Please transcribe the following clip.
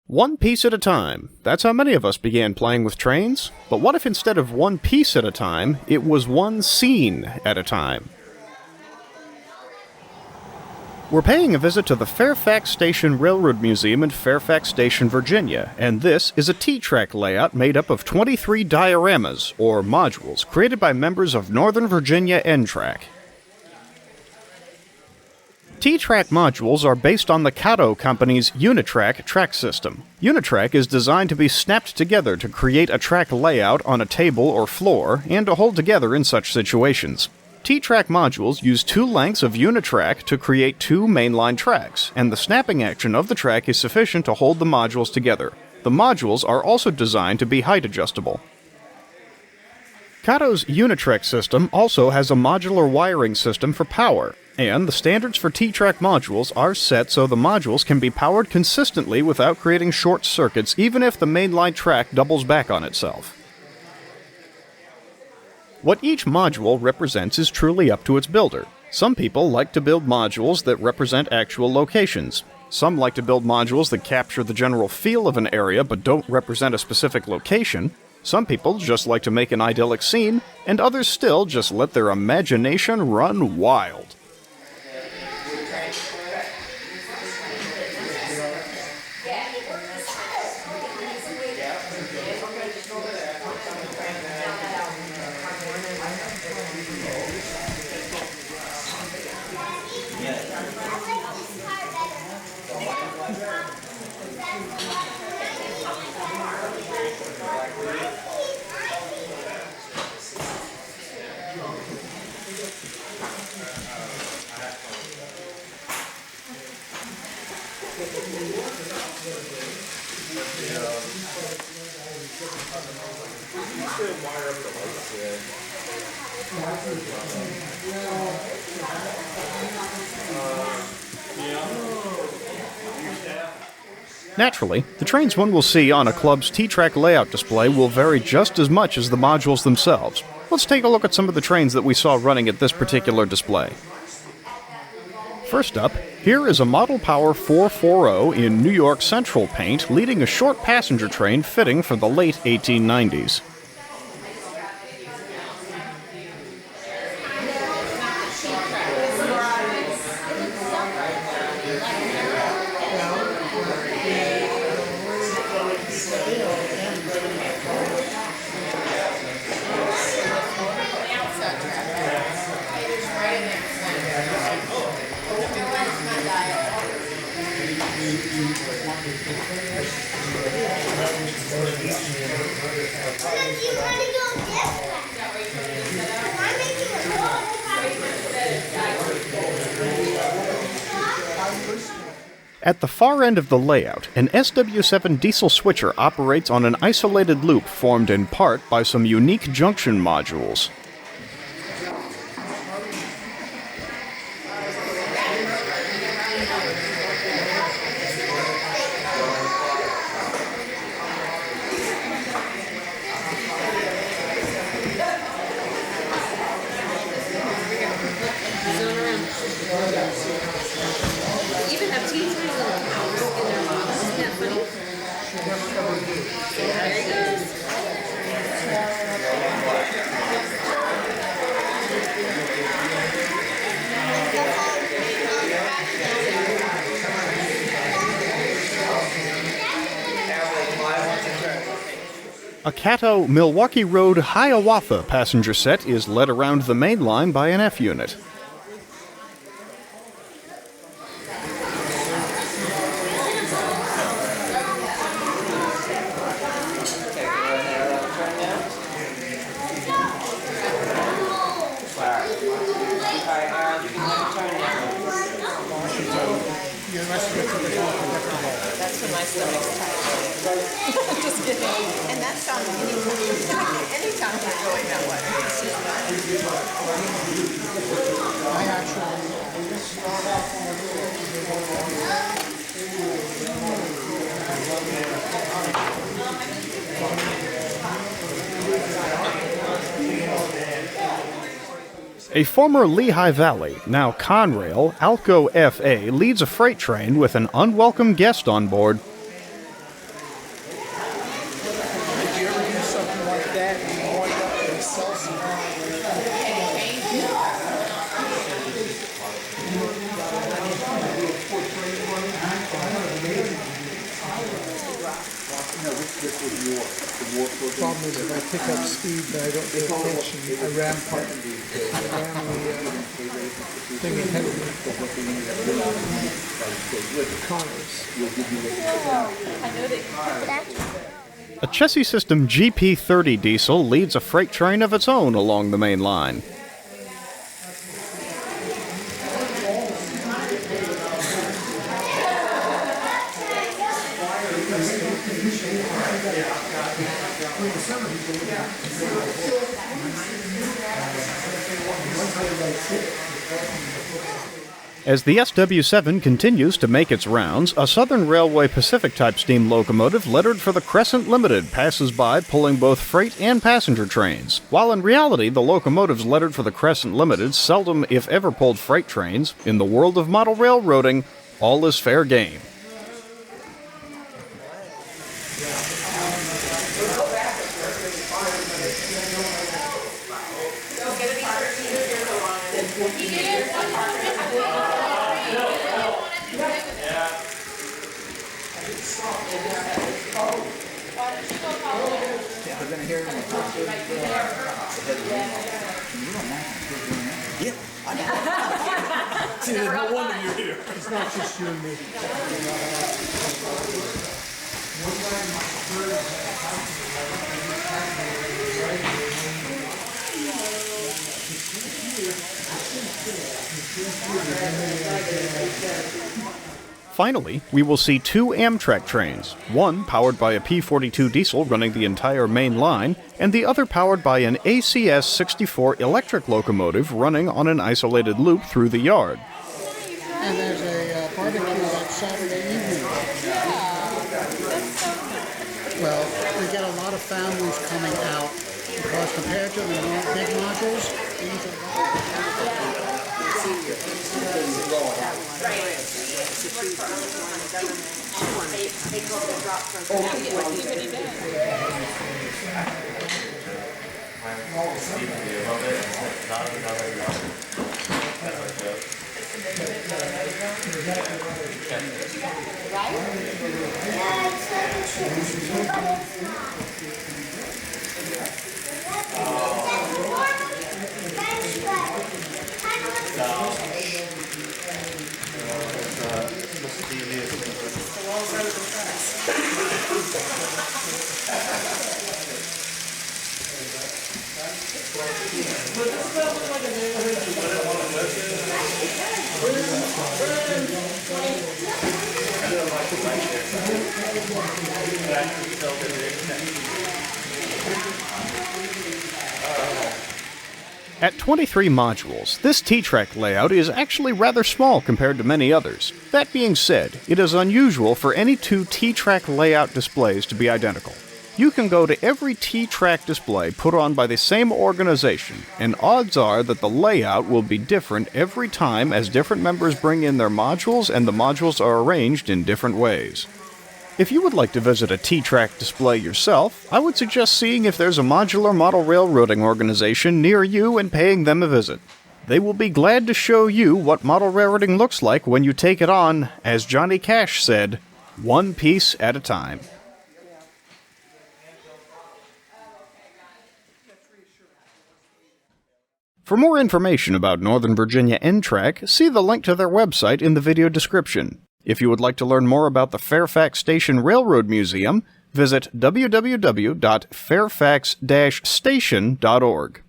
One piece at a time. That's how many of us began playing with trains. But what if instead of one piece at a time, it was one scene at a time? We're paying a visit to the Fairfax Station Railroad Museum in Fairfax Station, Virginia, and this is a T-Trak layout made up of 23 dioramas, or modules, created by members of Northern Virginia NTRAK. T-Trak modules are based on the Cato Company's Unitrak track system. Unitrak is designed to be snapped together to create a track layout on a table or floor, and to hold together in such situations. T-Trak modules use two lengths of Unitrak to create two mainline tracks, and the snapping action of the track is sufficient to hold the modules together. The modules are also designed to be height adjustable. Cato's Unitrak system also has a modular wiring system for power, and the standards for T-Trak modules are set so the modules can be powered consistently without creating short circuits even if the mainline track doubles back on itself. What each module represents is truly up to its builder. Some people like to build modules that represent actual locations. Some like to build modules that capture the general feel of an area but don't represent a specific location. Some people just like to make an idyllic scene, and others still just let their imagination run wild. Naturally, the trains one will see on a club's T-Trak layout display will vary just as much as the modules themselves. Let's take a look at some of the trains that we saw running at this particular display. First up, here is a Model Power 440 in New York Central paint leading a short passenger train fitting for the late 1890s. At the far end of the layout, an SW7 diesel switcher operates on an isolated loop formed in part by some unique junction modules. Even have teeny tiny little cows in their models. Isn't that funny? There he goes. A Cato Milwaukee Road Hiawatha passenger set is led around the main line by an F unit. That's when my stomach's tight. Just kidding. And that's on anytime we're going that way. A former Lehigh Valley, now Conrail, Alco FA leads a freight train with an unwelcome guest on board. Problem is, if I pick up speed but I don't pay attention, I ram the thing ahead of me. Connors. A chassis system GP30 diesel leads a freight train of its own along the main line. As the SW7 continues to make its rounds, a Southern Railway Pacific-type steam locomotive lettered for the Crescent Limited passes by pulling both freight and passenger trains, while in reality the locomotives lettered for the Crescent Limited seldom, if ever, pulled freight trains. In the world of model railroading, all is fair game. No wonder you're here. It's not just you and me. Finally, we will see two Amtrak trains, one powered by a P-42 diesel running the entire main line, and the other powered by an ACS-64 electric locomotive running on an isolated loop through the yard. And there's a barbecue on Saturday evening. Well, we get a lot of families coming out because compared to the big modules, these are At 23 modules, this T-Trak layout is actually rather small compared to many others. That being said, it is unusual for any two T-Trak layout displays to be identical. You can go to every T-Trak display put on by the same organization, and odds are that the layout will be different every time as different members bring in their modules and the modules are arranged in different ways. If you would like to visit a T-Trak display yourself, I would suggest seeing if there's a modular model railroading organization near you and paying them a visit. They will be glad to show you what model railroading looks like when you take it on, as Johnny Cash said, one piece at a time. For more information about Northern Virginia NTRAK, see the link to their website in the video description. If you would like to learn more about the Fairfax Station Railroad Museum, visit www.fairfax-station.org.